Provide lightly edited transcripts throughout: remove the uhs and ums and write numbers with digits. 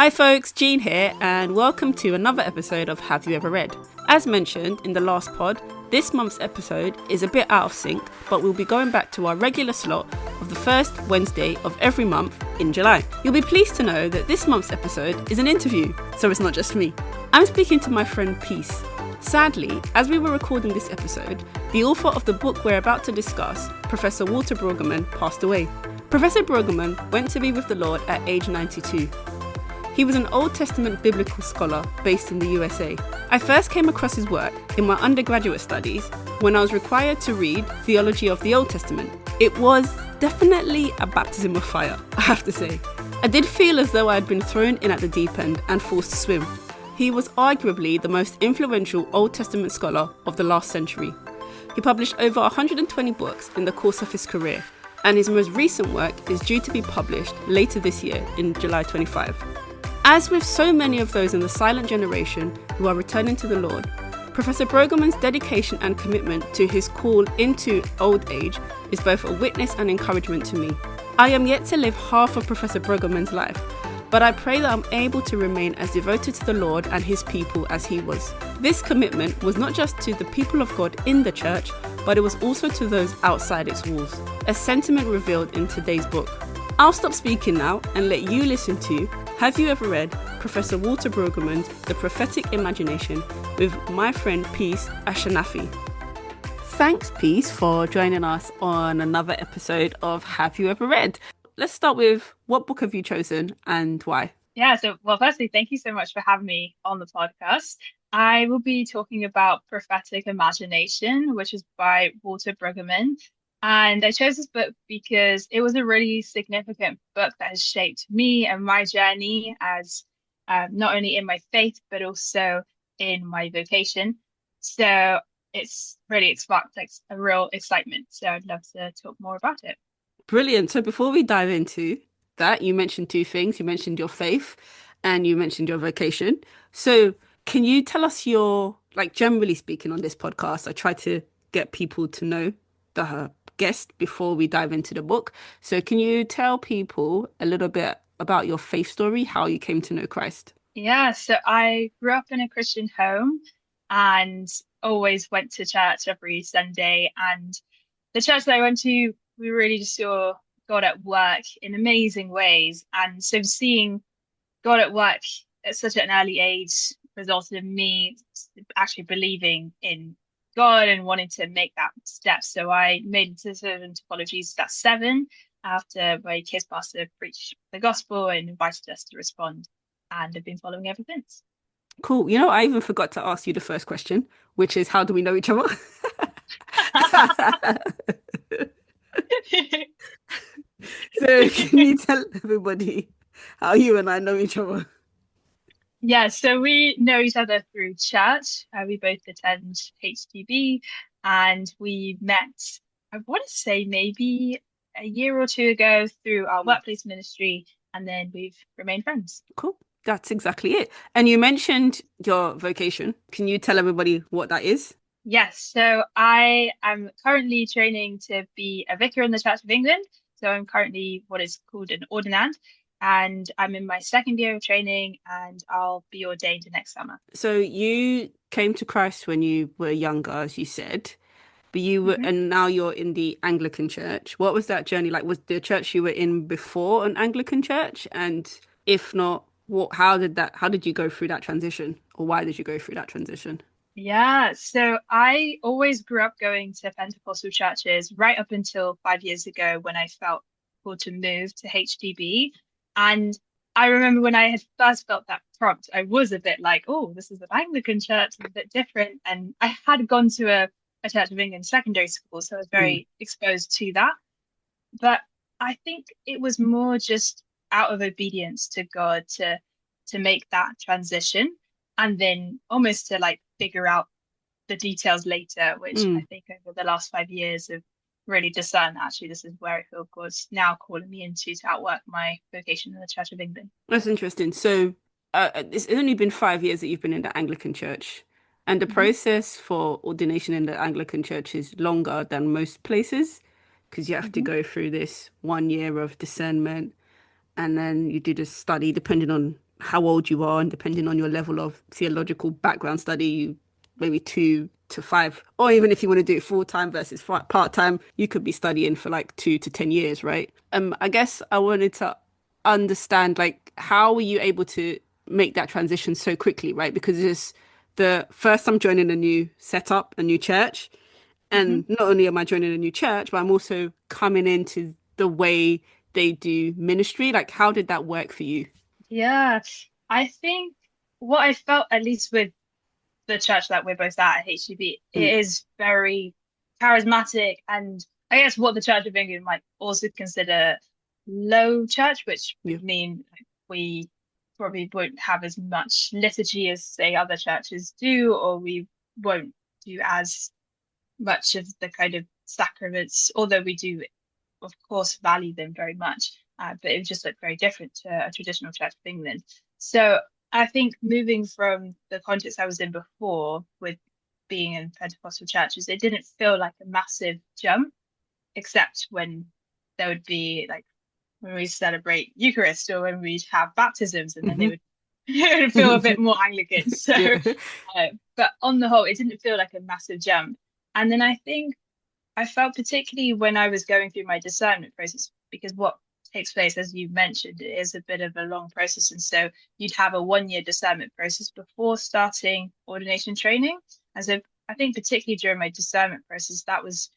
Hi folks, Jean here, and welcome to another episode of Have You Ever Read? As mentioned in the last pod, this month's episode is a bit out of sync, but we'll be going back to our regular slot of the first Wednesday of every month in July. You'll be pleased to know that this month's episode is an interview, so it's not just me. I'm speaking to my friend Peace. Sadly, as we were recording this episode, the author of the book we're about to discuss, Professor Walter Bruggemann, passed away. Professor Bruggemann went to be with the Lord at age 92. He was an Old Testament biblical scholar based in the USA. I first came across his work in my undergraduate studies when I was required to read theology of the Old Testament. It was definitely a baptism of fire, I have to say. I did feel as though I had been thrown in at the deep end and forced to swim. He was arguably the most influential Old Testament scholar of the last century. He published over 120 books in the course of his career, and his most recent work is due to be published later this year in July 25. As with so many of those in the silent generation who are returning to the Lord, Professor Bruggemann's dedication and commitment to his call into old age is both a witness and encouragement to me. I am yet to live half of Professor Bruggemann's life, but I pray that I'm able to remain as devoted to the Lord and his people as he was. This commitment was not just to the people of God in the church, but it was also to those outside its walls, a sentiment revealed in today's book. I'll stop speaking now and let you listen to Have You Ever Read? Professor Walter Bruggemann's The Prophetic Imagination with my friend Peace Ashenafi. Thanks, Peace, for joining us on another episode of Have You Ever Read? Let's start with, what book have you chosen and why? Firstly, thank you so much for having me on the podcast. I will be talking about Prophetic Imagination, which is by Walter Bruggemann. And I chose this book because it was a really significant book that has shaped me and my journey as not only in my faith, but also in my vocation. So it's sparked like a real excitement. So I'd love to talk more about it. Brilliant. So before we dive into that, you mentioned two things. You mentioned your faith and you mentioned your vocation. So can you tell us your, like, generally speaking on this podcast, I try to get people to know the guest before we dive into the book. So can you tell people a little bit about your faith story, how you came to know Christ? Yeah, so I grew up in a Christian home and always went to church every Sunday. And the church that I went to, we really just saw God at work in amazing ways. And so seeing God at work at such an early age resulted in me actually believing in God and wanting to make that step. So I made a decision to follow Jesus at 7 after my kids pastor preached the gospel and invited us to respond. And I've been following ever since. Cool. You know, I even forgot to ask you the first question, which is, how do we know each other? So can you tell everybody how you and I know each other? Yeah, so we know each other through church. We both attend HTB and we met, I want to say maybe a year or two ago through our workplace ministry, and then we've remained friends. Cool. That's exactly it. And you mentioned your vocation. Can you tell everybody what that is? Yes, so I am currently training to be a vicar in the Church of England. So I'm currently what is called an ordinand, and I'm in my second year of training, and I'll be ordained next summer. So you came to Christ when you were younger, as you said, but you were, Mhm. and now you're in the Anglican Church. What was that journey like? Was the church you were in before an Anglican church? And if not, how did you go through that transition? Or why did you go through that transition? Yeah, so I always grew up going to Pentecostal churches right up until 5 years ago when I felt called to move to HDB. And I remember when I had first felt that prompt, I was a bit like, oh, this is an Anglican church, it's a bit different. And I had gone to a Church of England secondary school, so I was Mm, very exposed to that. But I think it was more just out of obedience to God to make that transition and then almost to like figure out the details later, which I mm. think over the last 5 years have really discerned actually this is where I feel God's now calling me into to outwork my vocation in the Church of England. That's interesting. So it's only been 5 years that you've been in the Anglican Church, and the Mhm. process for ordination in the Anglican Church is longer than most places because you have to Mhm. go through this 1 year of discernment, and then you do the study depending on how old you are, and depending on your level of theological background study, you maybe 2 to 5, or even if you want to do it full time versus part time, you could be studying for like 2 to 10 years, right? I guess I wanted to understand like how were you able to make that transition so quickly, right? Because it's the first time joining a new setup, a new church, Mhm. and not only am I joining a new church, but I'm also coming into the way they do ministry. Like, how did that work for you? Yeah, I think what I felt, at least with the church that we're both at HTB, Mm, it is very charismatic, and I guess what the Church of England might also consider low church, which yeah. would mean like, we probably won't have as much liturgy as say other churches do, or we won't do as much of the kind of sacraments, although we do, of course, value them very much. But it would just look very different to a traditional Church of England. So I think moving from the context I was in before with being in Pentecostal churches, it didn't feel like a massive jump, except when there would be like when we celebrate Eucharist or when we'd have baptisms, and then they Hmm. would it would feel a bit more Anglican. So, Yeah. but on the whole, it didn't feel like a massive jump. And then I think I felt particularly when I was going through my discernment process, because what takes place, as you mentioned, it is a bit of a long process. And so you'd have a 1 year discernment process before starting ordination training. And so I think particularly during my discernment process, that was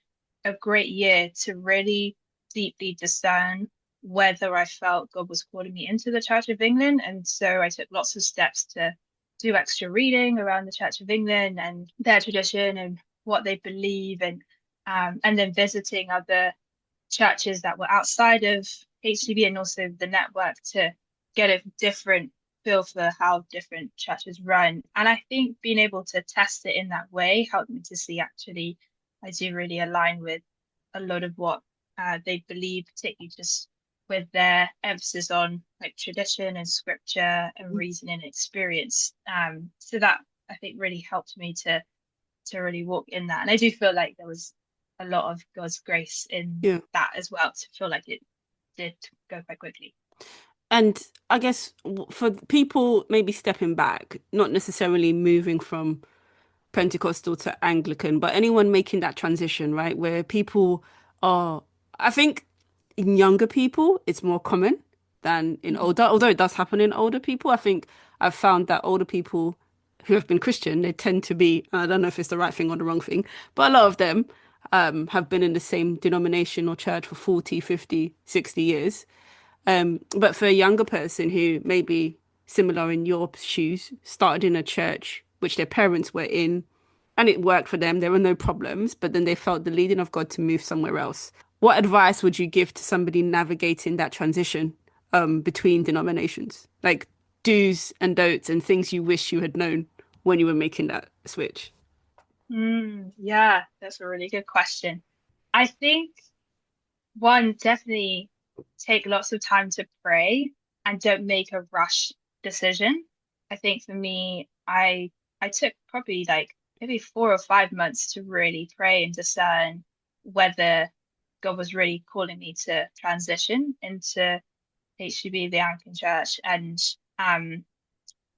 a great year to really deeply discern whether I felt God was calling me into the Church of England. And so I took lots of steps to do extra reading around the Church of England and their tradition and what they believe, and then visiting other churches that were outside of HTB and also the network to get a different feel for how different churches run. And I think being able to test it in that way helped me to see actually I do really align with a lot of what they believe, particularly just with their emphasis on like tradition and scripture and reasoning and experience. So that I think really helped me to really walk in that. And I do feel like there was a lot of God's grace in Yeah. that as well to feel like it did go quite quickly. And I guess for people maybe stepping back, not necessarily moving from Pentecostal to Anglican, but anyone making that transition, right? Where people are, I think in younger people, it's more common than in Mhm. older, although it does happen in older people. I think I've found that older people who have been Christian, they tend to be, I don't know if it's the right thing or the wrong thing, but a lot of them have been in the same denomination or church for 40, 50, 60 years. But for a younger person who maybe similar in your shoes, started in a church which their parents were in, and it worked for them, there were no problems, but then they felt the leading of God to move somewhere else. What advice would you give to somebody navigating that transition between denominations? Like do's and don'ts and things you wish you had known when you were making that switch? Yeah, that's a really good question. I think one, definitely take lots of time to pray and don't make a rush decision. I think for me, I took probably like maybe 4 or 5 months to really pray and discern whether God was really calling me to transition into HTB, the Anglican Church, um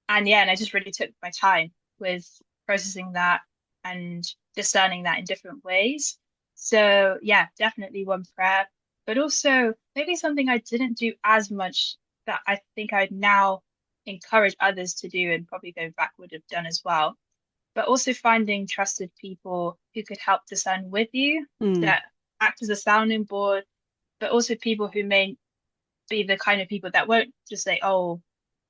and yeah, and I just really took my time with processing that and discerning that in different ways. So yeah, definitely one prayer, but also maybe something I didn't do as much that I think I'd now encourage others to do and probably going back would have done as well. But also finding trusted people who could help discern with you, Mm, that act as a sounding board, but also people who may be the kind of people that won't just say, oh,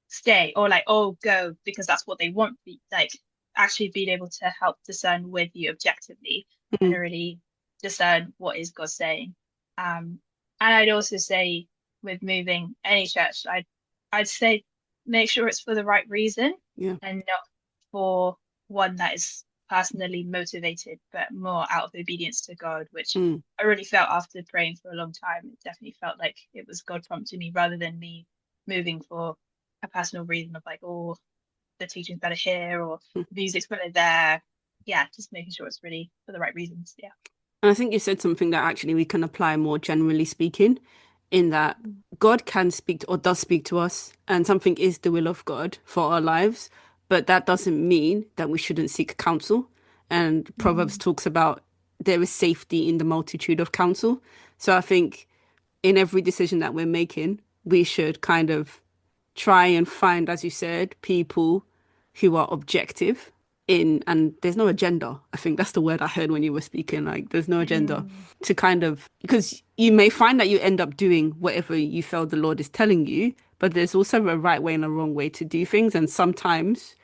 stay or like oh go because that's what they want, like actually being able to help discern with you objectively and mm, really discern what is God saying. And I'd also say with moving any church, I'd say make sure it's for the right reason yeah. and not for one that is personally motivated but more out of obedience to God, which Mm, I really felt after praying for a long time. It definitely felt like it was God prompting me rather than me moving for a personal reason of like, oh, the teaching's better here or mm. the music's better there. Yeah, just making sure it's really for the right reasons. Yeah. And I think you said something that actually we can apply more generally speaking in that God can speak to, or does speak to us, and something is the will of God for our lives, but that doesn't mean that we shouldn't seek counsel. And Proverbs Mm, talks about there is safety in the multitude of counsel. So I think in every decision that we're making, we should kind of try and find, as you said, people who are objective in, and there's no agenda. I think that's the word I heard when you were speaking. Like, there's no agenda mm, to kind of, because you may find that you end up doing whatever you feel the Lord is telling you, but there's also a right way and a wrong way to do things. And sometimes,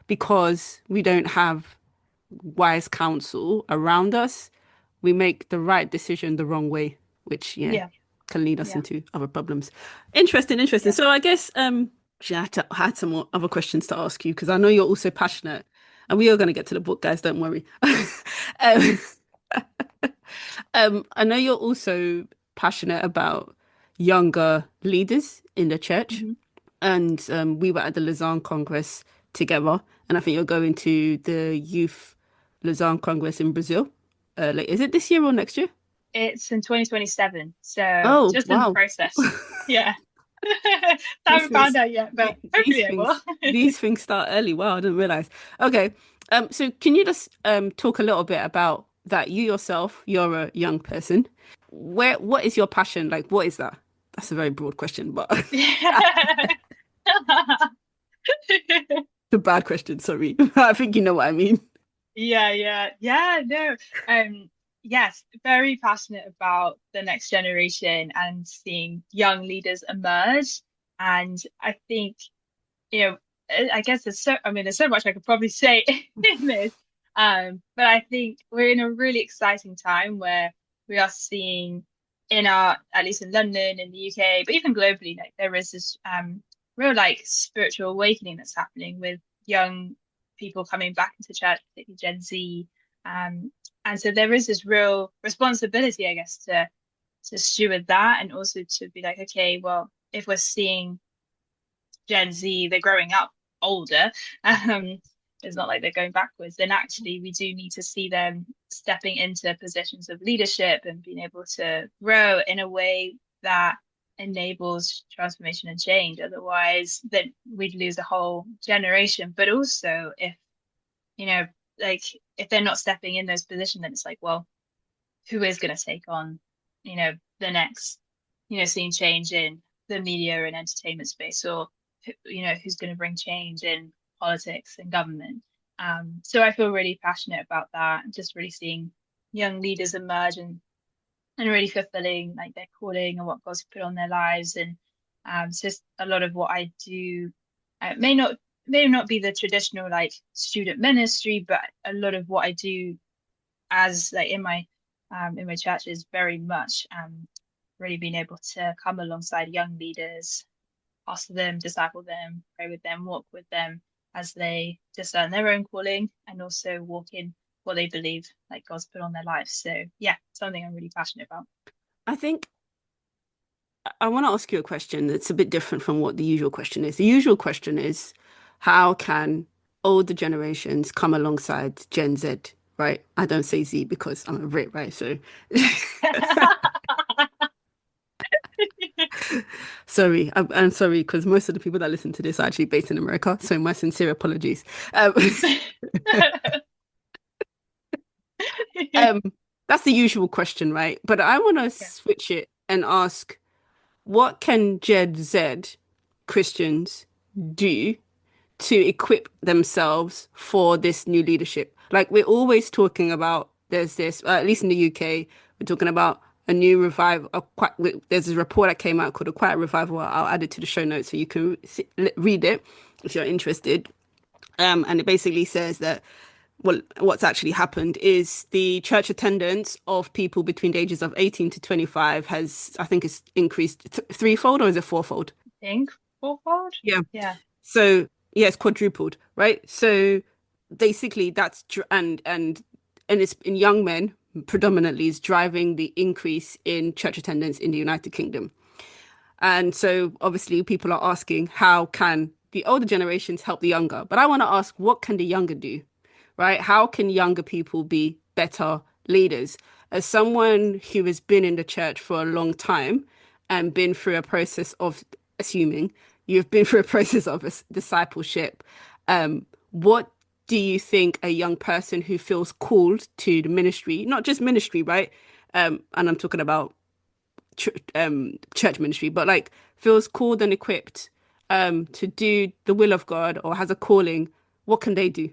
because we don't have wise counsel around us, we make the right decision the wrong way, which yeah, yeah, can lead us yeah, into other problems. Interesting, interesting. yeah. So I guess actually I had some more other questions to ask you because I know you're also passionate, and we are going to get to the book, guys. Don't worry. um, I know you're also passionate about younger leaders in the church, Hmm. and we were at the Lausanne Congress together, and I think you're going to the Youth Lausanne Congress in Brazil. Like, is it this year or next year? It's in 2027, so Oh, just in the wow. process. Yeah. These Haven't found things, out yet, but hopefully it will. these things start early. Wow, I didn't realize. Okay, so can you just talk a little bit about that? You yourself, you're a young person. What is your passion? Like, what is that? That's a very broad question, but Yeah. a bad question. Sorry, I think you know what I mean. Yeah, yeah, yeah, no. Yes, very passionate about the next generation and seeing young leaders emerge. And I think, I guess there's so much I could probably say in this. But I think we're in a really exciting time where we are seeing at least in London, in the UK, but even globally, like there is this real like spiritual awakening that's happening with young people coming back into church, particularly Gen Z. And so there is this real responsibility, I guess, to steward that and also to be like, okay, well, if we're seeing Gen Z, they're growing up older. Um, it's not like they're going backwards. Then actually, we do need to see them stepping into positions of leadership and being able to grow in a way that enables transformation and change. Otherwise, then we'd lose a whole generation. But also, if you know, like if they're not stepping in those positions, then it's like, well, who is going to take on, the next, seeing change in the media and entertainment space, or who's going to bring change in politics and government. So I feel really passionate about that, just really seeing young leaders emerge and really fulfilling like their calling and what God's put on their lives. And it's just a lot of what I do may not be the traditional like student ministry, but a lot of what I do as like in my church is very much really being able to come alongside young leaders, pastor them, disciple them, pray with them, walk with them as they discern their own calling and also walk in what they believe like God's put on their lives. So yeah, something I'm really passionate about. I think I want to ask you a question that's a bit different from what the usual question is. The usual question is, how can older generations come alongside Gen Z, right? I don't say Z because I'm a Brit, right? So sorry, I'm sorry because most of the people that listen to this are actually based in America. So my sincere apologies. Um, um, that's the usual question, right? But I want to Yeah, switch it and ask, what can Gen Z Christians do to equip themselves for this new leadership? Like we're always talking about, there's this, at least in the UK, we're talking about a new revival. There's a report that came out called A Quiet Revival. I'll add it to the show notes so you can read it if you're interested. And it basically says that what's actually happened is the church attendance of people between the ages of 18 to 25 has, I think, it's increased threefold, or is it fourfold? think fourfold. Yeah. Yeah, So yeah, it's quadrupled, right? So basically, and it's in young men predominantly is driving the increase in church attendance in the United Kingdom. And so obviously people are asking, how can the older generations help the younger? But I want to ask, what can the younger do, right? How can younger people be better leaders? As someone who has been in the church for a long time, and been through a process of assuming you've been through a process of discipleship, what do you think a young person who feels called to the ministry, not just ministry, right? And I'm talking about church ministry, but like feels called and equipped to do the will of God or has a calling, what can they do?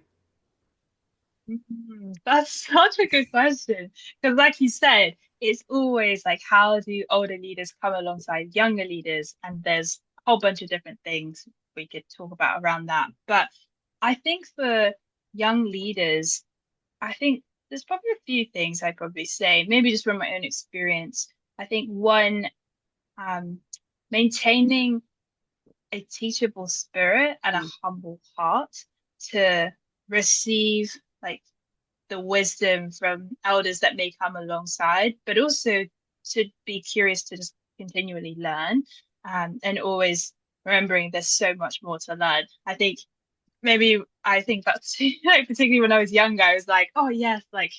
That's such a good question. Because, like you said, it's always like, how do older leaders come alongside younger leaders? And there's a whole bunch of different things we could talk about around that. But I think for young leaders, I think there's probably a few things I'd probably say, maybe just from my own experience. I think one, um, maintaining a teachable spirit and a Mm. humble heart to receive like the wisdom from elders that may come alongside, but also to be curious to just continually learn, and always remembering there's so much more to learn. I think that's like, particularly when I was younger, I was like, oh yes, like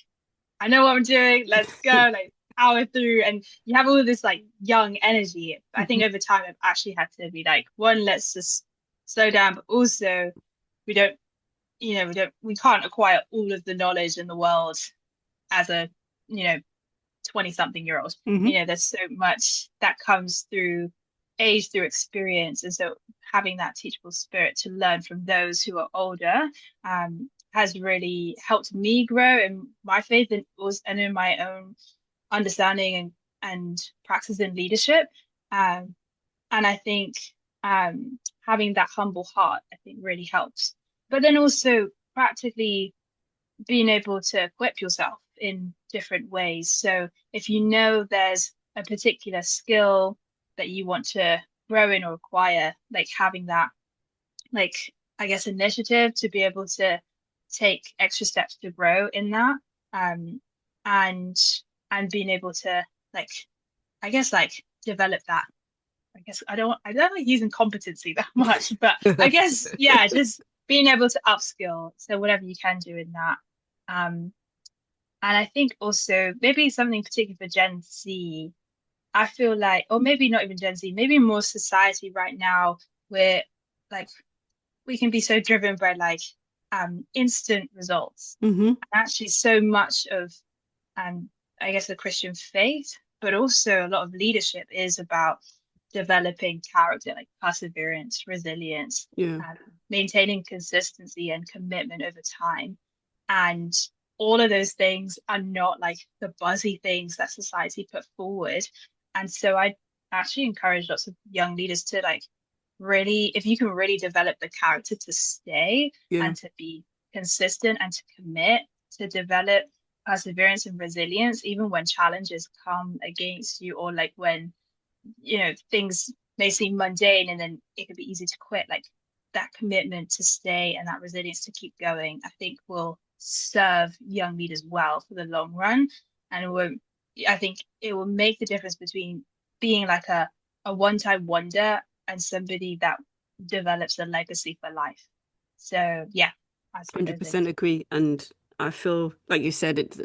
I know what I'm doing, let's go, like power through. And you have all of this like young energy. I think Mhm. over time I've actually had to be like, one, let's just slow down, but also we don't, we can't acquire all of the knowledge in the world as a, you know, 20 something year old. Mhm. There's so much that comes through age, through experience. And so having that teachable spirit to learn from those who are older, has really helped me grow in my faith and in my own understanding and practice in leadership. Um, and I think, having that humble heart, I think really helps. But then also practically being able to equip yourself in different ways. So if you know there's a particular skill that you want to grow in or acquire, like having that, like, I guess, initiative to be able to take extra steps to grow in that, um, and being able to, like, I guess, like, develop that. I don't like using competency that much, but I guess, yeah, just being able to upskill. So whatever you can do in that. Um, and I think also maybe something particular for Gen Z, I feel like, or maybe not even Gen Z, maybe more society right now, where like we can be so driven by like instant results. Mhm. And actually so much of, um I guess, the Christian faith, but also a lot of leadership is about developing character, like perseverance, resilience, Yeah. um, maintaining consistency and commitment over time. And all of those things are not like the buzzy things that society put forward. And so I actually encourage lots of young leaders to like really, if you can really develop the character to stay Yeah. and to be consistent and to commit, to develop perseverance and resilience, even when challenges come against you, or like when, things may seem mundane and then it can be easy to quit, like that commitment to stay and that resilience to keep going, I think will serve young leaders well for the long run. And I think it will make the difference between being like a one-time wonder and somebody that develops a legacy for life. So yeah, I'd say those things. 100% agree. And I feel like you said it's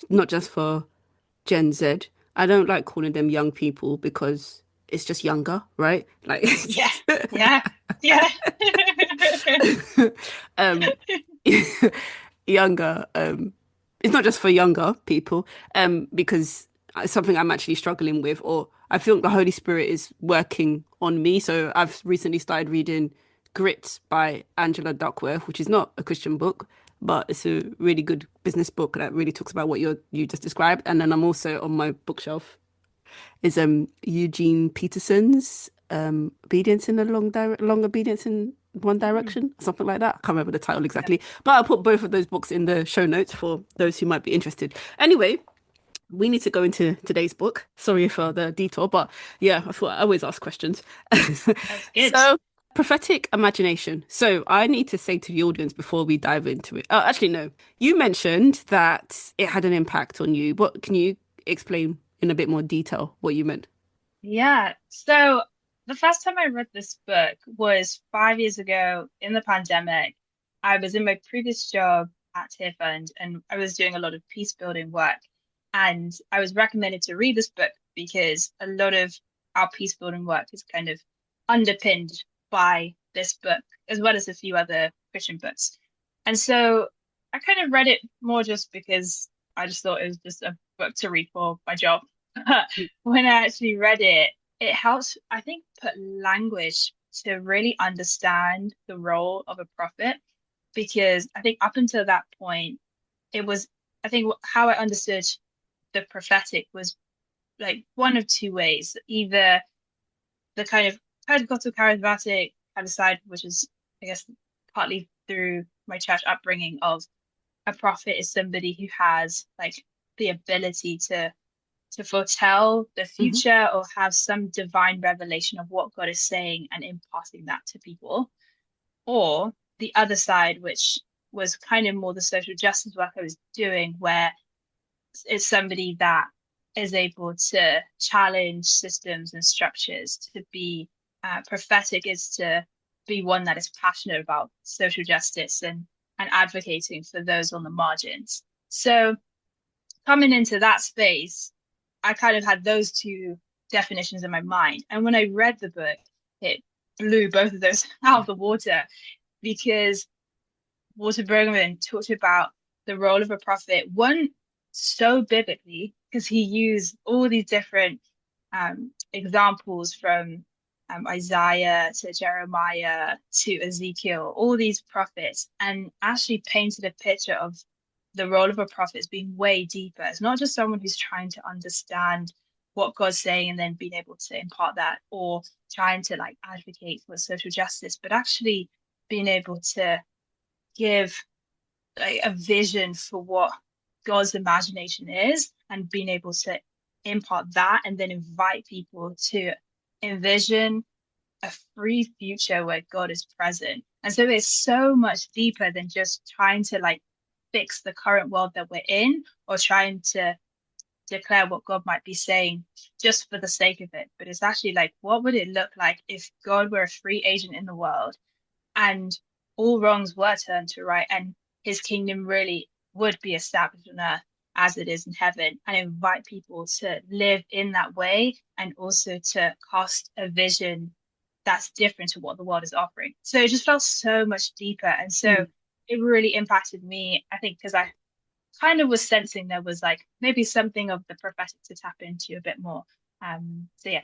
not just for Gen Z. I don't like calling them young people because it's just younger, right? Like Yeah, yeah, yeah. um younger it's not just for younger people because it's something I'm actually struggling with, or I feel the Holy Spirit is working on me. So I've recently started reading Grit by Angela Duckworth, which is not a Christian book, but it's a really good business book that really talks about what you just described. And then I'm also on my bookshelf is Eugene Peterson's Obedience in a Long Obedience in One Mm, Direction, something like that. I can't remember the title yeah. exactly, but I'll put both of those books in the show notes for those who might be interested. Anyway, we need to go into today's book. Sorry for the detour, but yeah, I thought I always ask questions. That's good. So, prophetic imagination. So, I need to say to the audience before we dive into it. Actually, no. You mentioned that it had an impact on you. What can you explain in a bit more detail what you meant? Yeah. So the first time I read this book was 5 years ago in the pandemic. I was in my previous job at Tier Fund and I was doing a lot of peace building work. And I was recommended to read this book because a lot of our peace building work is kind of underpinned by this book, as well as a few other Christian books. And so I kind of read it more just because I just thought it was just a book to read for my job. When I actually read it, it helps, I think, put language to really understand the role of a prophet. Because I think up until that point, it was, I think, how I understood the prophetic was like one of two ways. Either the kind of Pentecostal charismatic kind of side, which is, I guess, partly through my church upbringing of a prophet is somebody who has like the ability to foretell the Hmm. future or have some divine revelation of what God is saying and imparting that to people. Or the other side, which was kind of more the social justice work I was doing, where it's somebody that is able to challenge systems and structures to be prophetic is to be one that is passionate about social justice and advocating for those on the margins. So coming into that space, I kind of had those two definitions in my mind. And when I read the book, it blew both of those out of the water because Walter Bruggemann talked about the role of a prophet, one so biblically, because he used all these different examples from Isaiah to Jeremiah to Ezekiel, all these prophets, and actually painted a picture of the role of a prophet as being way deeper. It's not just someone who's trying to understand what God's saying and then being able to impart that, or trying to like advocate for social justice, but actually being able to give like a vision for what God's imagination is and being able to impart that and then invite people to envision a free future where God is present. And so it's so much deeper than just trying to like fix the current world that we're in or trying to declare what God might be saying just for the sake of it. But it's actually like, what would it look like if God were a free agent in the world and all wrongs were turned to right and his kingdom really would be established on earth as it is in heaven, and invite people to live in that way and also to cast a vision that's different to what the world is offering. So it just felt so much deeper. And so it really impacted me, I think, because I kind of was sensing there was like maybe something of the prophetic to tap into a bit more. So yeah.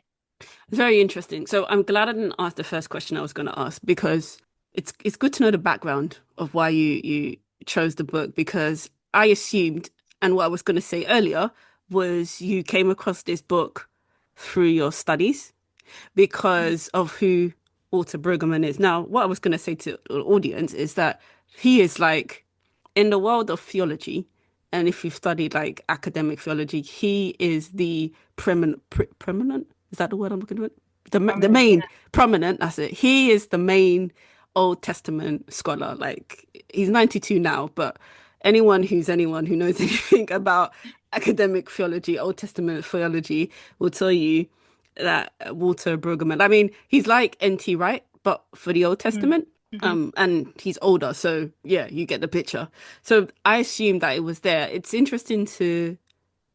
Very interesting. So I'm glad I didn't ask the first question I was going to ask because it's good to know the background of why you chose the book because I assumed, and what I was going to say earlier was you came across this book through your studies because of who Walter Bruggemann is. Now, what I was going to say to the audience is that he is like in the world of theology, and if you've studied like academic theology, he is the preeminent. Is that the word I'm looking at? The Prominent, main yeah. prominent. That's it. He is the main Old Testament scholar. Like he's 92 now, but anyone who knows anything about academic theology, Old Testament theology, will tell you that Walter Bruggemann. I mean, he's like N.T. Wright, but for the Old Mm. Testament. Hmm. And he's older, so yeah, you get the picture. So I assumed that it was there. It's interesting to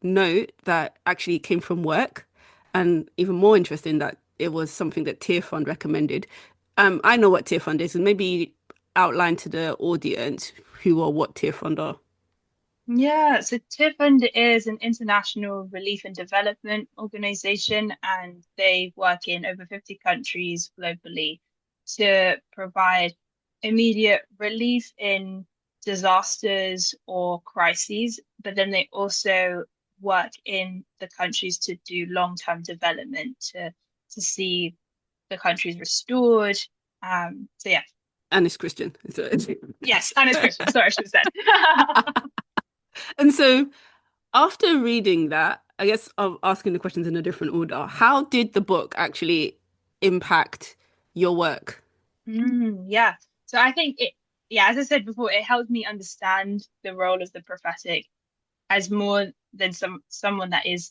note that actually it came from work, and even more interesting that it was something that Tear Fund recommended. I know what Tear Fund is, and maybe outline to the audience who or what Tear Fund are. Yeah, so TIFND is an international relief and development organization, and they work in over 50 countries globally to provide immediate relief in disasters or crises, but then they also work in the countries to do long-term development to see the countries restored. So yeah, And it's Christian. yes, and it's Christian. Sorry, I should have said. And so after reading that, I guess I'm asking the questions in a different order. How did the book actually impact your work? Yeah. So I think it, yeah, as I said before, it helped me understand the role of the prophetic as more than someone that is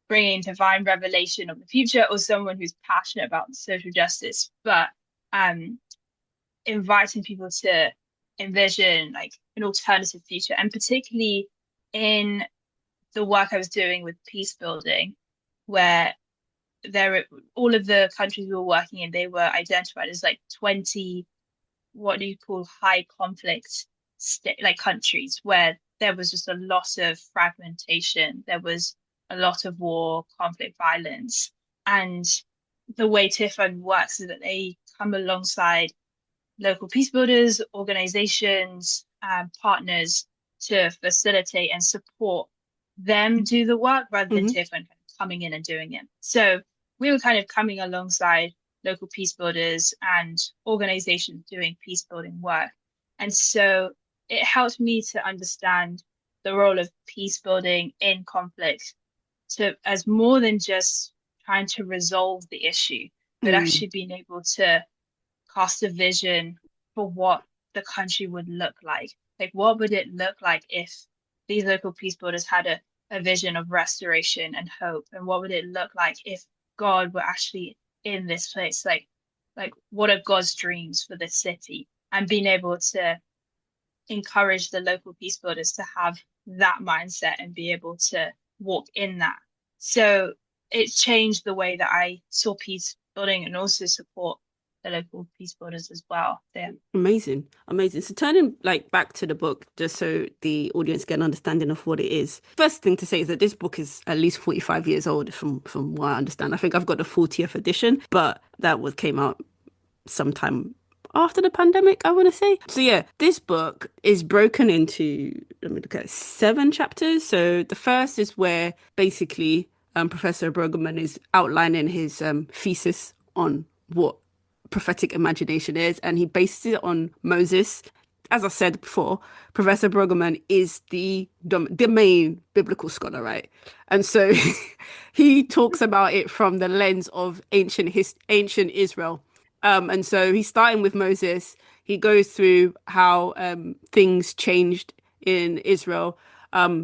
bringing divine revelation of the future or someone who's passionate about social justice, but um, inviting people to envision like an alternative future, and particularly in the work I was doing with peace building, where there, all of the countries we were working in, they were identified as like 20, what do you call high conflict like countries, where there was just a lot of fragmentation. There was a lot of war, conflict, violence. And the way Tiffin works is that they come alongside local peace builders, organizations, partners to facilitate and support them do the work rather than Hmm. Tiffin kind of coming in and doing it. So we were kind of coming alongside local peace builders and organizations doing peace building work. And so it helped me to understand the role of peace building in conflict to as more than just trying to resolve the issue, but Mm. actually being able to cast a vision for what the country would look like. Like, what would it look like if these local peace builders had a vision of restoration and hope? And what would it look like if God were actually in this place? Like what are God's dreams for this city? And being able to encourage the local peace builders to have that mindset and be able to walk in that. So it changed the way that I saw peace building and also support the local peace builders as well. There. Amazing, amazing. So turning like back to the book, just so the audience get an understanding of what it is. First thing to say is that this book is at least 45 years old, from what I understand. I think I've got the 40th edition, but that was came out sometime after the pandemic, I want to say. So yeah, this book is broken into, let me look at it, 7 chapters. So the first is where basically Professor Bruggemann is outlining his thesis on what prophetic imagination is, and he bases it on Moses. As I said before, Professor Bruggemann is the main biblical scholar, right? And so he talks about it from the lens of ancient Israel. And so he's starting with Moses. He goes through how things changed in Israel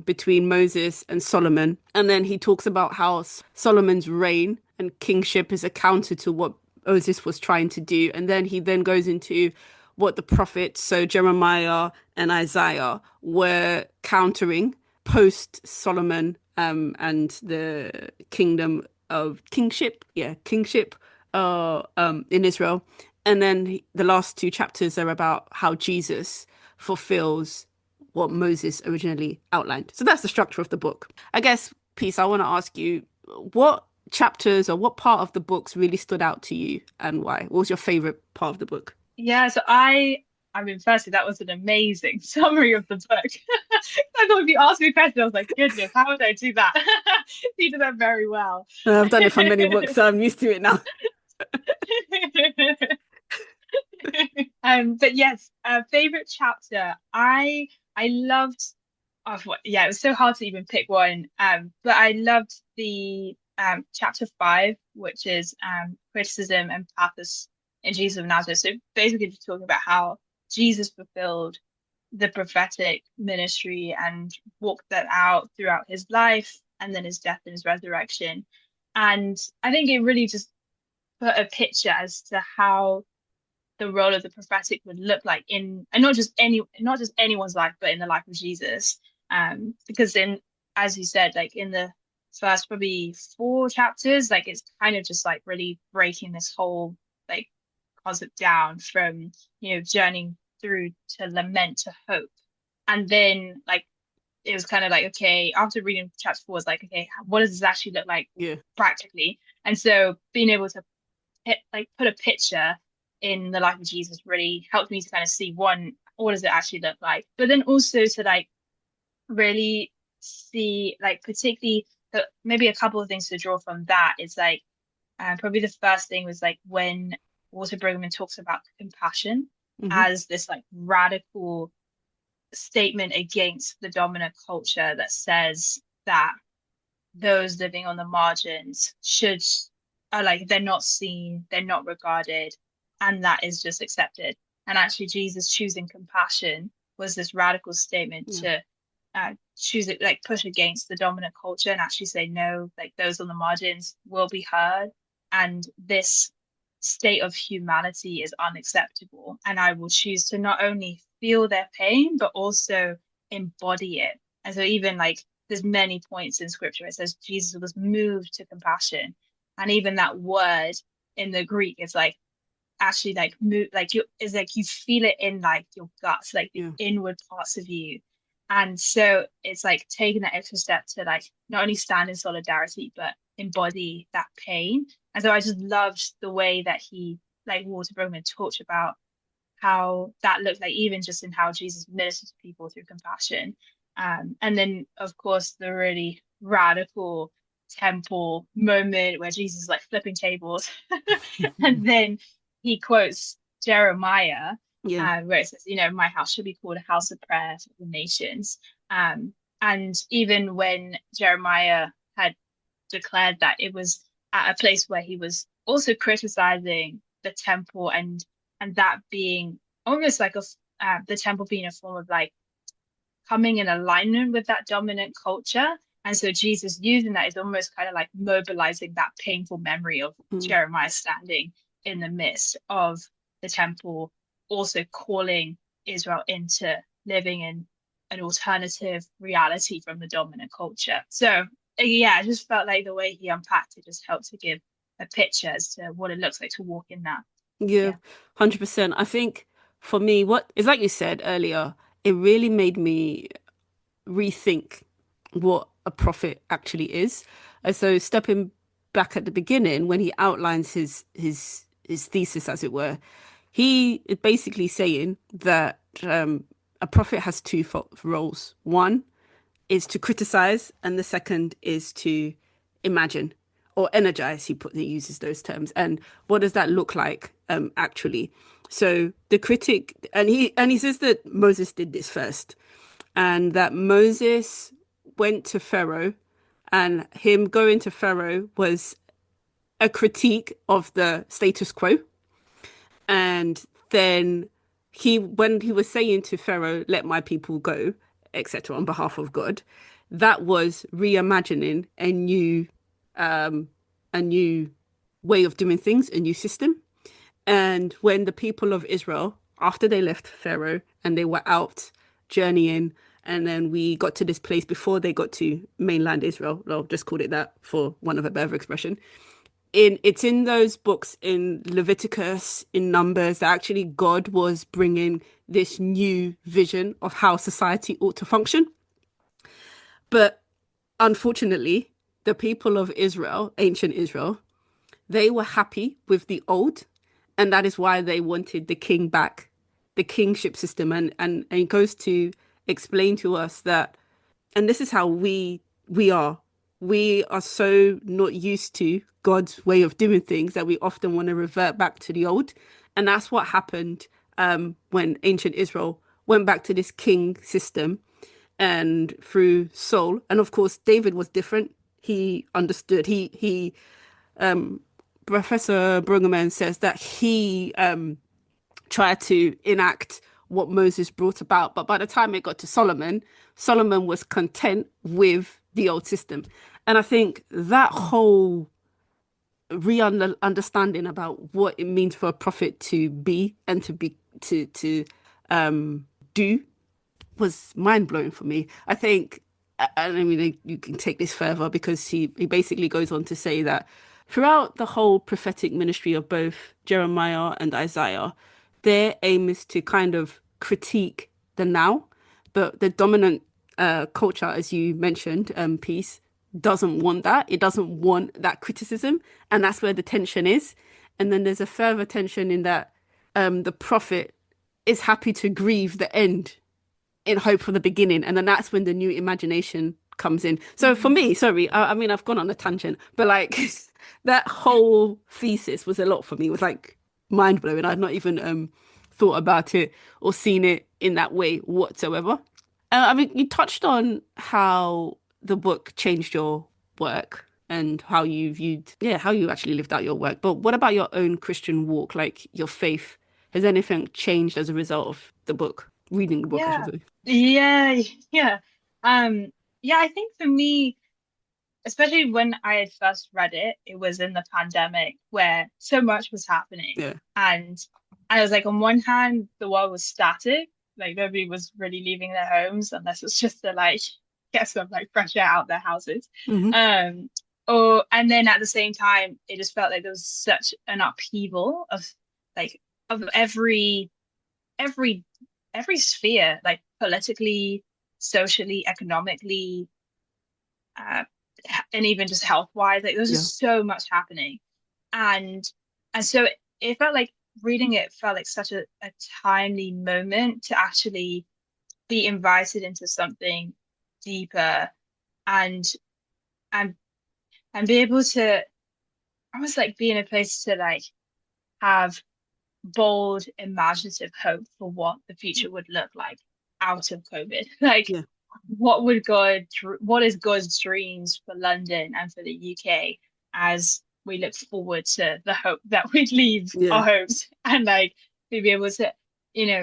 between Moses and Solomon. And then he talks about how Solomon's reign and kingship is a counter to what Moses was trying to do. And then he then goes into what the prophets, so Jeremiah and Isaiah, were countering post Solomon and the kingdom of kingship. Yeah, kingship in Israel. And then the last 2 chapters are about how Jesus fulfills what Moses originally outlined. So that's the structure of the book. I guess, Peace, I want to ask you, what chapters or what part of the books really stood out to you and why? What was your favorite part of the book? Yeah, so I mean, firstly, that was an amazing summary of the book. I thought if you asked me a question, I was like, goodness, how would I do that? You did that very well. I've done it for many books, so I'm used to it now. But yes, favorite chapter. I loved. Oh, yeah, it was so hard to even pick one. But I loved the chapter 5, which is criticism and pathos in Jesus of Nazareth. So basically, just talking about how Jesus fulfilled the prophetic ministry and walked that out throughout his life and then his death and his resurrection. And I think it really just put a picture as to how the role of the prophetic would look like in, and not just anyone's life, but in the life of Jesus. Because in, as you said, like in the first probably 4 chapters, like it's kind of just like really breaking this whole like concept down from, journeying through to lament to hope. And then like it was kind of like, okay, after reading chapter 4, it's like, okay, what does this actually look like Yeah. practically? And so being able to put a picture in the life of Jesus really helped me to kind of see, one, what does it actually look like, but then also to like really see like particularly maybe a couple of things to draw from that is like probably the first thing was like when Walter Brueggemann talks about compassion Hmm. as this like radical statement against the dominant culture that says that those living on the margins should are like they're not seen, they're not regarded, and that is just accepted. And actually, Jesus choosing compassion was this radical statement Yeah. to choose it, like push against the dominant culture and actually say no, like those on the margins will be heard, and this state of humanity is unacceptable. And I will choose to not only feel their pain, but also embody it. And so even like there's many points in scripture where it says Jesus was moved to compassion. And even that word in the Greek is like actually like move like you is like you feel it in like your guts, like the Yeah. inward parts of you. And so it's like taking that extra step to like not only stand in solidarity but embody that pain. And so I just loved the way that he like Walter Bruggemann talked about how that looked like even just in how Jesus ministered to people through compassion. And then of course the really radical temple moment where Jesus is like flipping tables. And then he quotes Jeremiah, Yeah. where it says, you know, my house should be called a house of prayer for the nations. And even when Jeremiah had declared that it was at a place where he was also criticizing the temple and that being almost like the temple being a form of like coming in alignment with that dominant culture. And so Jesus using that is almost kind of like mobilizing that painful memory of Mm. Jeremiah standing in the midst of the temple, also calling Israel into living in an alternative reality from the dominant culture. So yeah, I just felt like the way he unpacked it just helped to give a picture as to what it looks like to walk in that. Yeah, Yeah. 100%. I think for me, what is like you said earlier, it really made me rethink what a prophet actually is. And so stepping back at the beginning, when he outlines his thesis, as it were, he is basically saying that a prophet has two roles. One is to criticize, and the second is to imagine or energize. He uses those terms. And what does that look like actually? So the critic, and he says that Moses did this first, and that Moses went to Pharaoh, and him going to Pharaoh was a critique of the status quo. And then when he was saying to Pharaoh, let my people go, etc., on behalf of God, that was reimagining um, a new way of doing things, a new system. And when the people of Israel, after they left Pharaoh and they were out journeying, and then we got to this place before they got to mainland Israel, I'll just call it that for want of a better expression, it's in those books in Leviticus, in Numbers, that actually God was bringing this new vision of how society ought to function. But unfortunately, the people of Israel, ancient Israel, they were happy with the old, and that is why they wanted the king back, the kingship system. And it goes to explain to us that, and this is how we are. We are so not used to God's way of doing things that we often want to revert back to the old. And that's what happened when ancient Israel went back to this king system and through Saul. And of course, David was different. He understood. He Professor Bruggemann says that he tried to enact what Moses brought about. But by the time it got to Solomon, Solomon was content with the old system. And I think that whole re-understanding about what it means for a prophet to be and to do was mind blowing for me. I think, and I mean, you can take this further because he basically goes on to say that throughout the whole prophetic ministry of both Jeremiah and Isaiah, their aim is to kind of critique the now, but the dominant culture, as you mentioned, piece doesn't want that. It doesn't want that criticism, and that's where the tension is. And then there's a further tension in that the prophet is happy to grieve the end in hope for the beginning, and then that's when the new imagination comes in. So for Mhm. me, sorry, I mean I've gone on a tangent, but like that whole thesis was a lot for me. It was like mind blowing. I'd not even thought about it or seen it in that way whatsoever. I mean, you touched on how the book changed your work and how you viewed, yeah, how you actually lived out your work. But what about your own Christian walk, like your faith? Has anything changed as a result of the book, reading the book, I should Yeah. say? Yeah, yeah. Um, yeah, I think for me, especially when I had first read it, it was in the pandemic where so much was happening. Yeah. And I was like, on one hand, the world was static, like nobody was really leaving their homes unless it's just to like get some like fresh air out their houses. Hmm. Um, or and then at the same time it just felt like there was such an upheaval of like of every every sphere, like politically, socially, economically, uh, and even just health wise. Like there's Yeah. just so much happening, and so it felt like reading it felt like such a timely moment to actually be invited into something deeper and and and be able to almost like be in a place to like have bold, imaginative hope for what the future would look like out of COVID. Like, Yeah. what is God's dreams for London and for the UK as we look forward to the hope that we leave Yeah. our homes and like to be able to,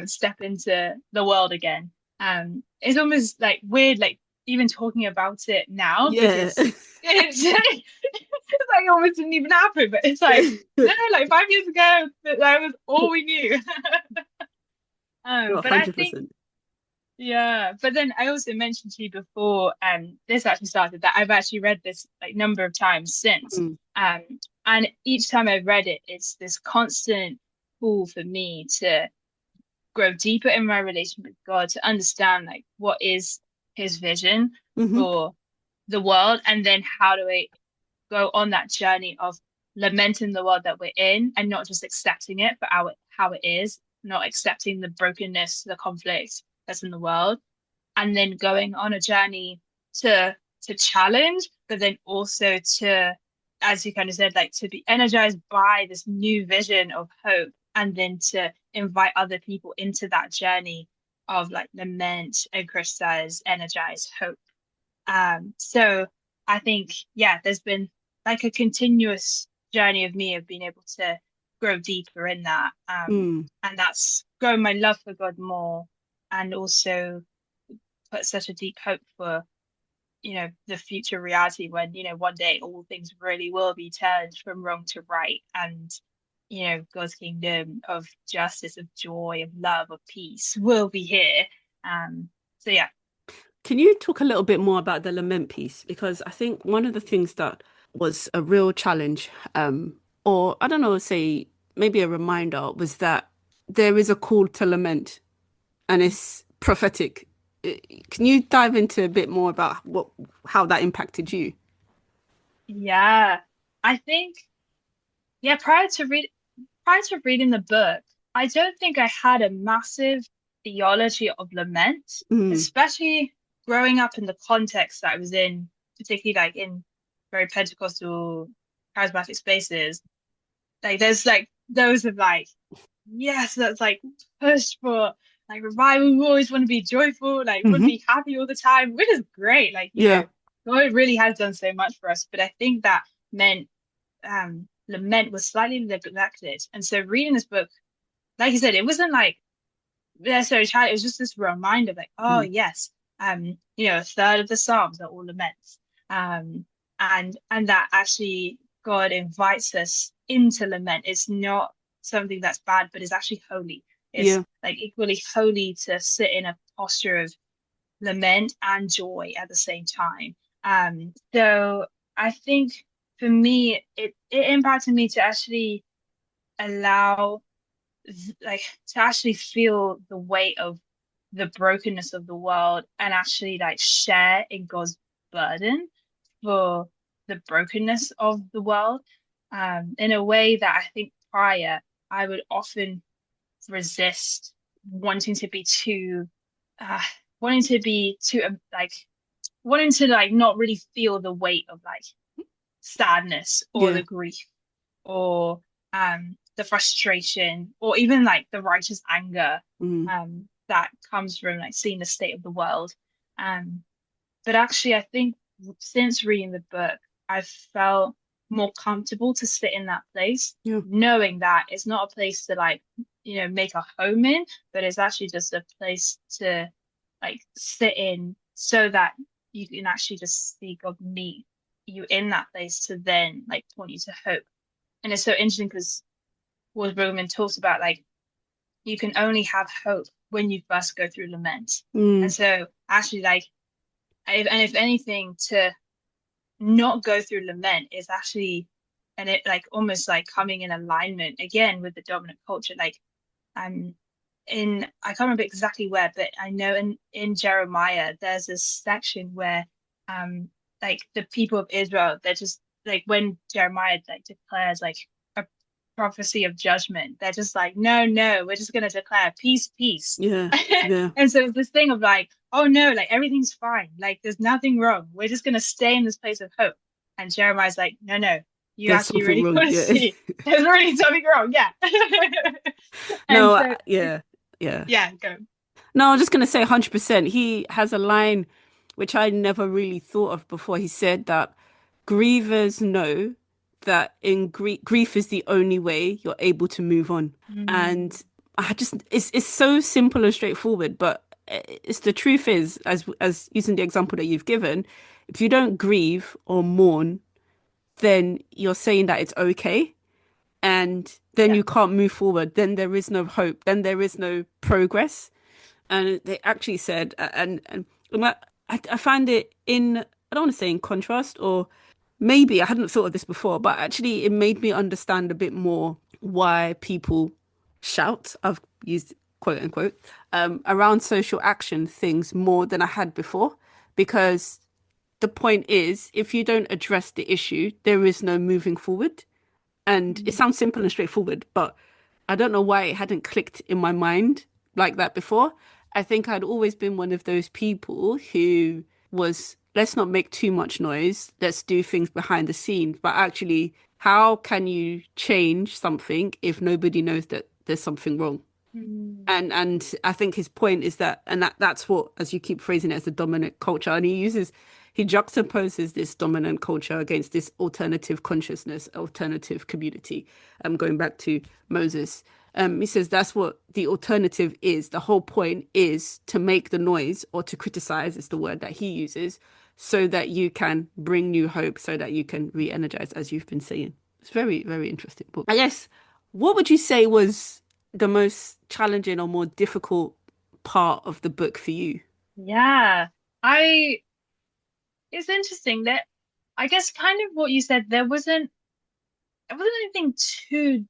step into the world again. It's almost like weird, like even talking about it now Yeah. because it's it's like almost didn't even happen, but it's like no, like 5 years ago, that was all we knew. No, But I think, 100%. yeah. But then I also mentioned to you before, this actually started that I've actually read this like number of times since. Mm. Um, and each time I've read it, it's this constant pull for me to grow deeper in my relation with God, to understand like what is His vision Hmm. for the world, and then how do I go on that journey of lamenting the world that we're in and not just accepting it for how it is, not accepting the brokenness, the conflict that's in the world, and then going on a journey to challenge, but then also to, as you kind of said, like to be energized by this new vision of hope, and then to invite other people into that journey of like lament and criticize, energize, hope. So I think, yeah, there's been like a continuous journey of me of being able to grow deeper in that. Mm. And that's grown my love for God more and also put such a deep hope for, the future reality when, one day all things really will be turned from wrong to right and, God's kingdom of justice, of joy, of love, of peace will be here. So yeah. Can you talk a little bit more about the lament piece? Because I think one of the things that was a real challenge, or I don't know, say maybe a reminder, was that there is a call to lament and it's prophetic. Can you dive into a bit more about how that impacted you? Yeah, I think, yeah, prior to reading the book, I don't think I had a massive theology of lament, Mm. especially growing up in the context that I was in, particularly like in very Pentecostal charismatic spaces. Like there's like those of like, yes, that's like push for like revival. We always want to be joyful, like want to Hmm. be happy all the time, which is great. Like, Yeah. God really has done so much for us. But I think that meant lament was slightly neglected. And so reading this book, like you said, it wasn't like necessarily child, it was just this reminder of like, oh Mm. yes, a third of the Psalms are all laments. And that actually God invites us into lament. It's not something that's bad, but it's actually holy. It's Yeah. like equally holy to sit in a posture of lament and joy at the same time. So I think for me, it impacted me to actually allow, like, to actually feel the weight of the brokenness of the world and actually like share in God's burden for the brokenness of the world, in a way that I think prior I would often resist wanting to be too, uh, wanting to be too like wanting to like not really feel the weight of like sadness or Yeah. the grief or the frustration or even like the righteous anger Mm. that comes from like seeing the state of the world. Um, but actually, I think since reading the book, I've felt more comfortable to sit in that place, Yeah. knowing that it's not a place to like, make a home in, but it's actually just a place to like sit in so that you can actually just see God meet you in that place to then like point you to hope. And it's so interesting because what Bruggemann talks about, like you can only have hope when you first go through lament. And Mm. so actually like if anything, to not go through lament is actually, and it like almost like coming in alignment again with the dominant culture. Like um in I can't remember exactly where, but I know in Jeremiah there's this section where like the people of Israel, they're just like when Jeremiah like declares like a prophecy of judgment, they're just like, no, no, we're just gonna declare peace, peace. Yeah. Yeah. And so it's this thing of like, oh no, like everything's fine, like there's nothing wrong. We're just gonna stay in this place of hope. And Jeremiah's like, no, no, you There's actually something really wrong. want to Yeah. see there's really something wrong. Yeah. And No, so yeah. Yeah. yeah, go. No, I'm just gonna say 100%. He has a line which I never really thought of before. He said that grievers know that in grief is the only way you're able to move on. Mm, And I just it's so simple and straightforward, but it's the truth is, as using the example that you've given, if you don't grieve or mourn, then you're saying that it's okay, and then yeah. you can't move forward. Then there is no hope. Then there is no progress. And they actually said, and I find it in, I don't want to say in contrast, or maybe I hadn't thought of this before, but actually it made me understand a bit more why people shout. I've used quote unquote around social action things more than I had before, because the point is, if you don't address the issue, there is no moving forward. And it Mm, sounds simple and straightforward, but I don't know why it hadn't clicked in my mind like that before. I think I'd always been one of those people who was, let's not make too much noise, let's do things behind the scenes. But actually, how can you change something if nobody knows that there's something wrong? mm, And I think his point is that, and that's what, as you keep phrasing it, as the dominant culture, and he juxtaposes this dominant culture against this alternative consciousness, alternative community. Going back to Moses, he says that's what the alternative is. The whole point is to make the noise, or to criticize is the word that he uses, so that you can bring new hope, so that you can re-energize, as you've been saying. It's very, very interesting book. I guess, what would you say was the most challenging or more difficult part of the book for you? yeah. I it's interesting that I guess kind of what you said, there wasn't anything too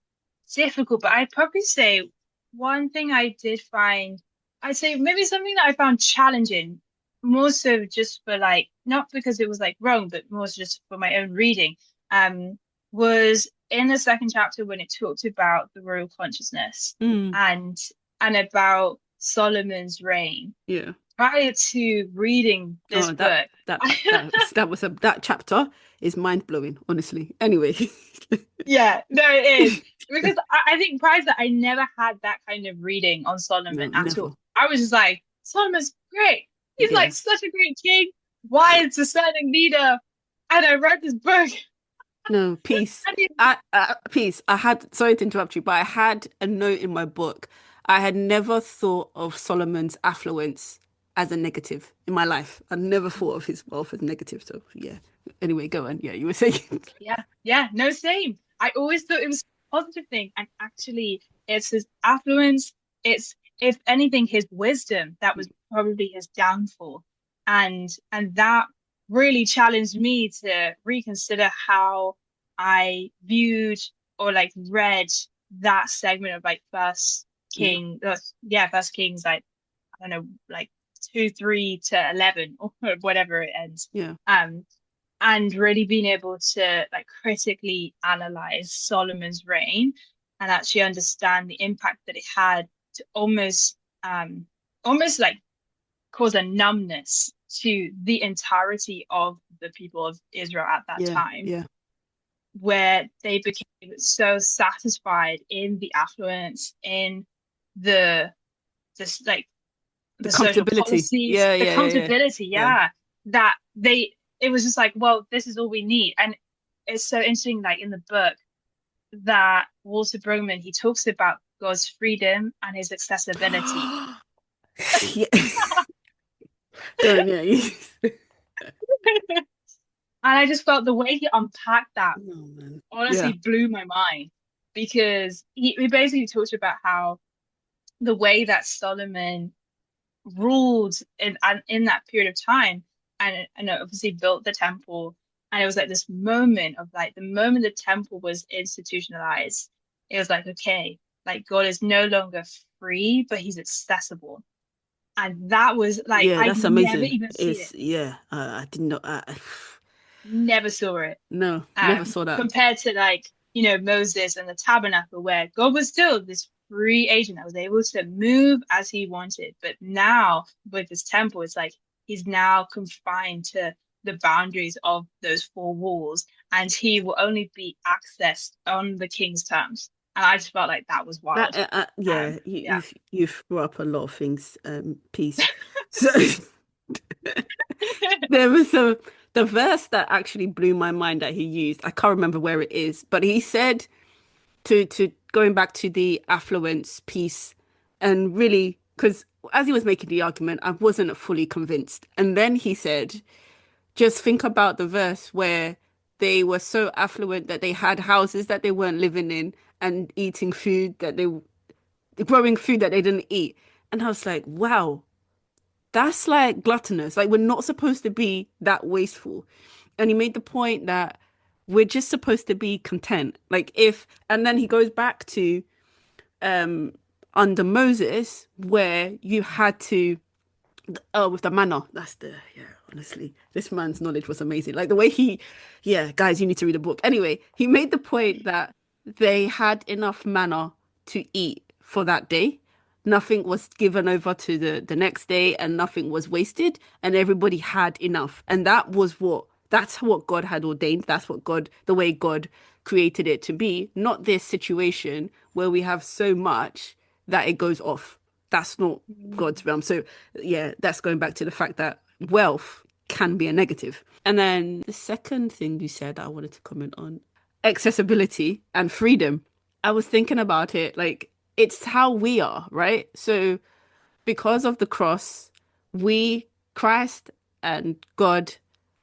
difficult, but I'd probably say one thing I did find, I'd say maybe something that I found challenging, more so just for like, not because it was like wrong, but more so just for my own reading, um, was in the second chapter when it talked about the royal consciousness Mm, and and about Solomon's reign. yeah. Prior to reading this Oh, that book, that that was a that chapter is mind blowing, honestly. Anyway. yeah, no, it is. Because I think prior to that, I never had that kind of reading on No, Solomon at all. never. I was just like, Solomon's great. He's like Yeah. such a great king. Why is discerning leader? And I read this book. No, peace. And he, Peace. I had, sorry to interrupt you, but I had a note in my book. I had never thought of Solomon's affluence as a negative in my life. I never thought of his wealth as negative. So yeah. Anyway, go on. Yeah, you were saying. yeah, yeah, no, same. I always thought it was a positive thing. And actually, it's his affluence. It's, if anything, his wisdom that was probably his downfall. And that really challenged me to reconsider how I viewed or like read that segment of like First Yeah, King, yeah, First Kings, like I don't know, like 2, 3 to 11 or whatever it ends. yeah, Um, and really being able to like critically analyze Solomon's reign and actually understand the impact that it had to um almost like cause a numbness to the entirety of the people of Israel at that yeah, time, yeah. where they became so satisfied in the affluence, in the this like The the social comfortability. policies, Yeah, the yeah, yeah, yeah. comfortability, Yeah. yeah, that they it was just like, well, this is all we need. And it's so interesting, like in the book, that Walter Bruggemann, he talks about God's freedom and his accessibility. Yeah. Go on, yeah. And I just felt the way he unpacked that No, man. honestly Yeah. blew my mind because he basically talked about how the way that Solomon ruled in that period of time and obviously built the temple And it was like this moment of like the moment the temple was institutionalized, it was like, okay, like God is no longer free, but he's accessible. And that was like, Yeah, I'd that's never amazing. even seen it, It's yeah, I didn't know. never saw it. No, never saw that. Compared to like, Moses and the tabernacle, where God was still this free agent that was able to move as he wanted. But now with this temple, it's like he's now confined to the boundaries of those four walls, and he will only be accessed on the king's terms. And I just felt like that was That wild. yeah, Yeah. you've brought up a lot of things, peace. So there was the verse that actually blew my mind that he used. I can't remember where it is, but he said to going back to the affluence piece, and really because as he was making the argument, I wasn't fully convinced. And then he said, just think about the verse where they were so affluent that they had houses that they weren't living in and eating food that they growing food that they didn't eat. And I was like, wow, that's like gluttonous. Like we're not supposed to be that wasteful. And he made the point that we're just supposed to be content. Like if, and then he goes back to um under Moses where you had to oh, with the manna. That's the yeah. Honestly, this man's knowledge was amazing. Like the way he, yeah, guys, you need to read the book. Anyway, he made the point that they had enough manna to eat for that day. Nothing was given over to the next day, and nothing was wasted, and everybody had enough. And that's what God had ordained. That's what God, the way God created it to be. Not this situation where we have so much that it goes off. That's not God's realm. So yeah, that's going back to the fact that wealth can be a negative. And then the second thing you said that I wanted to comment on, accessibility and freedom. I was thinking about it like it's how we are, right? So because of the cross, we, Christ and God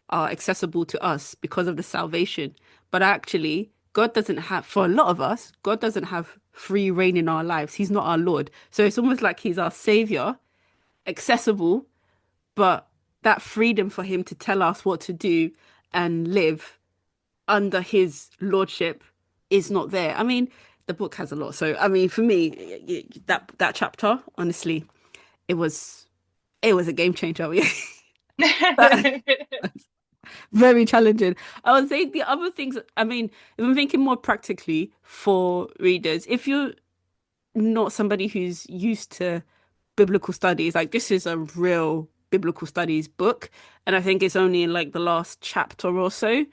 are accessible to us because of the salvation. But actually, God doesn't have, for a lot of us, God doesn't have free reign in our lives. He's not our Lord. So it's almost like he's our savior, accessible, but that freedom for him to tell us what to do and live under his lordship is not there. I mean, the book has a lot. So I mean, for me, that chapter, honestly, it was it was a game changer. Very challenging. I would say the other things, I mean, if I'm thinking more practically for readers, if you're not somebody who's used to biblical studies, like this is a real biblical studies book. And I think it's only in like the last chapter or so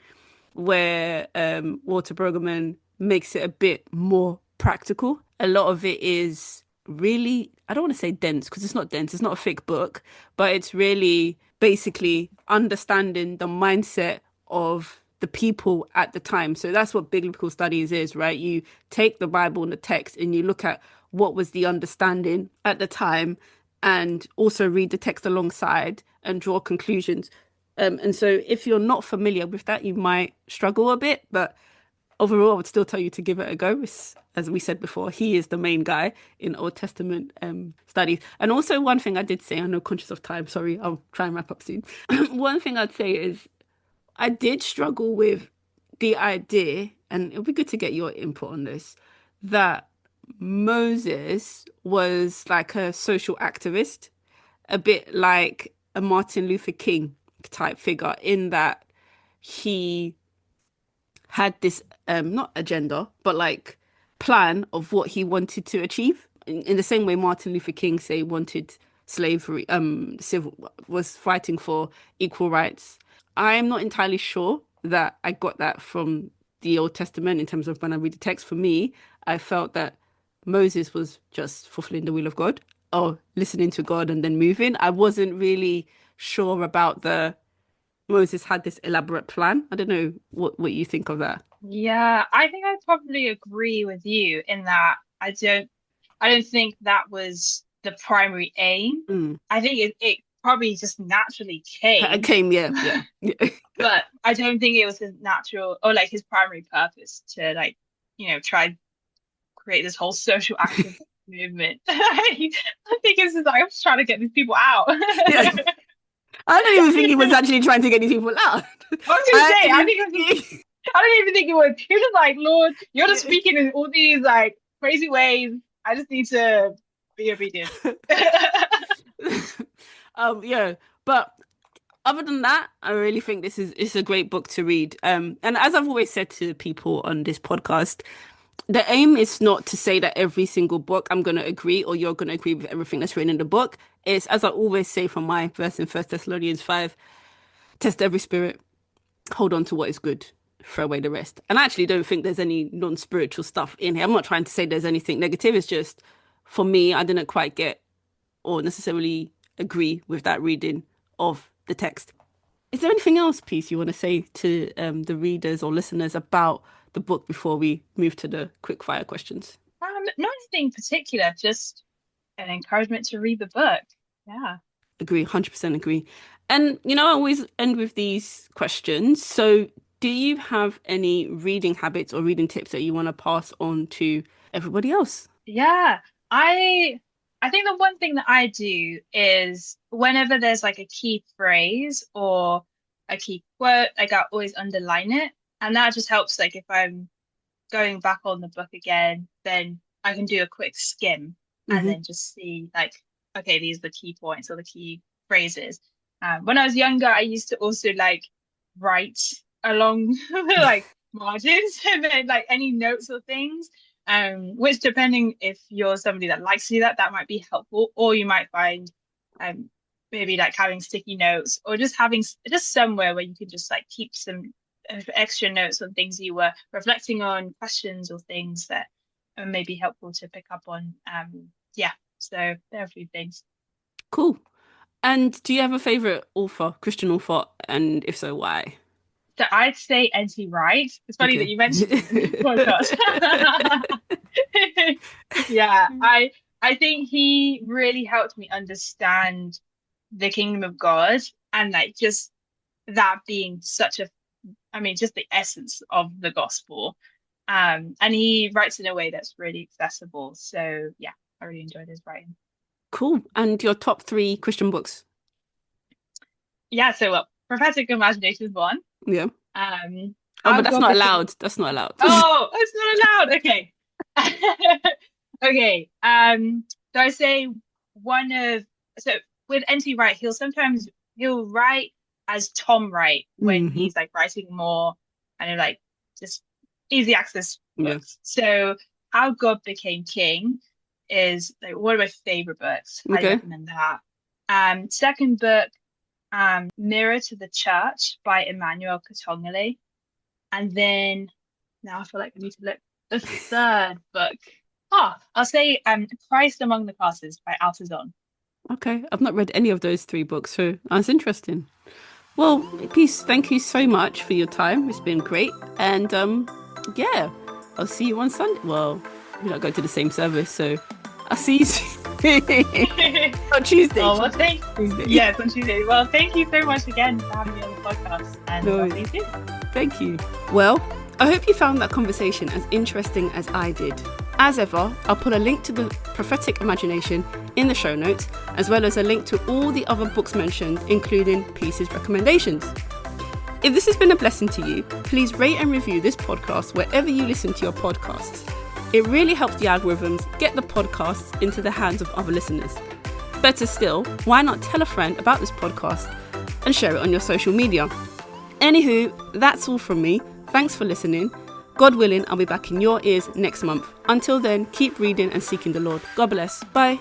where Walter Bruggemann makes it a bit more practical. A lot of it is really, I don't want to say dense because it's not dense, it's not a thick book, but it's really basically understanding the mindset of the people at the time. So that's what biblical studies is, right? You take the Bible and the text and you look at what was the understanding at the time and also read the text alongside and draw conclusions. And so if you're not familiar with that, you might struggle a bit, but overall, I would still tell you to give it a go. As we said before, he is the main guy in Old Testament studies. And also, one thing I did say, I know conscious of time, sorry, I'll try and wrap up soon. One thing I'd say is I did struggle with the idea, and it would be good to get your input on this, that Moses was like a social activist, a bit like a Martin Luther King type figure, in that he had this not agenda, but like plan of what he wanted to achieve. In the same way Martin Luther King say wanted slavery, civil was fighting for equal rights. I am not entirely sure that I got that from the Old Testament in terms of when I read the text. For me, I felt that Moses was just fulfilling the will of God or listening to God and then moving. I wasn't really sure about the Moses had this elaborate plan. I don't know what you think of that. Yeah, I think I probably agree with you in that I don't think that was the primary aim. Mm. I think it probably just naturally I came, came, yeah, yeah, yeah. but I don't think it was his natural or like his primary purpose to like, try and create this whole social active movement. I think it's just like I'm just trying to get these people out. Yeah. I don't even think he was actually trying to get these people out. I was gonna say, I don't even think it was. He was just like, Lord, you're just speaking in all these like crazy ways. I just need to be obedient. Yeah, but other than that, I really think it's a great book to read. And as I've always said to people on this podcast, the aim is not to say that every single book I'm going to agree or you're going to agree with everything that's written in the book. It's, as I always say from my verse in 1 Thessalonians 5, test every spirit, hold on to what is good, throw away the rest. And I actually don't think there's any non-spiritual stuff in here. I'm not trying to say there's anything negative. It's just, for me, I didn't quite get or necessarily agree with that reading of the text. Is there anything else, Peace, you want to say to the readers or listeners about the book before we move to the quick fire questions? Not anything particular, just an encouragement to read the book. Yeah. Agree, 100% agree. And, I always end with these questions. So do you have any reading habits or reading tips that you want to pass on to everybody else? Yeah. I think the one thing that I do is whenever there's like a key phrase or a key quote, like I always underline it. And that just helps, like if I'm going back on the book again, then I can do a quick skim and then just see like, okay, these are the key points or the key phrases. When I was younger, I used to also like write along like margins and then like any notes or things. Which depending if you're somebody that likes to do that, that might be helpful, or you might find maybe like having sticky notes or just having just somewhere where you can just like keep some extra notes on things you were reflecting on, questions or things that may be helpful to pick up on. So there are a few things. Cool. And do you have a favorite author, Christian author, and if so, why? So I'd say N.T. Wright. It's funny that you mentioned him in the podcast. Yeah, I think he really helped me understand the kingdom of God and like just that being just the essence of the gospel. And he writes in a way that's really accessible. So yeah, I really enjoyed his writing. Cool. And your top 3 Christian books? Yeah, so Prophetic Imagination is one. Yeah. But that's not allowed. That's not allowed. Oh, it's not allowed. Okay. Okay. So I say with N.T. Wright, he'll write as Tom Wright when he's like writing more kind of like just easy access books. So How God Became King is like one of my favorite books. I recommend that. Second book, Mirror to the Church by Emmanuel Katongole. And then now I feel like I need to look the third book. I'll say Christ Among the Classes by Altazon. Okay, I've not read any of those 3 books, so that's interesting. Well, Peace, thank you so much for your time. It's been great. And I'll see you on Sunday. Well, we don't go to the same service, so I'll see you soon. On Tuesday. Oh, well, Tuesday. Yes, on Tuesday. Well, thank you so much again for having me on the podcast. And I'll see you soon. Thank you. Well, I hope you found that conversation as interesting as I did. As ever, I'll put a link to the Prophetic Imagination in the show notes, as well as a link to all the other books mentioned, including Peace's recommendations. If this has been a blessing to you, please rate and review this podcast wherever you listen to your podcasts. It really helps the algorithms get the podcasts into the hands of other listeners. Better still, why not tell a friend about this podcast and share it on your social media? Anywho, that's all from me. Thanks for listening. God willing, I'll be back in your ears next month. Until then, keep reading and seeking the Lord. God bless. Bye.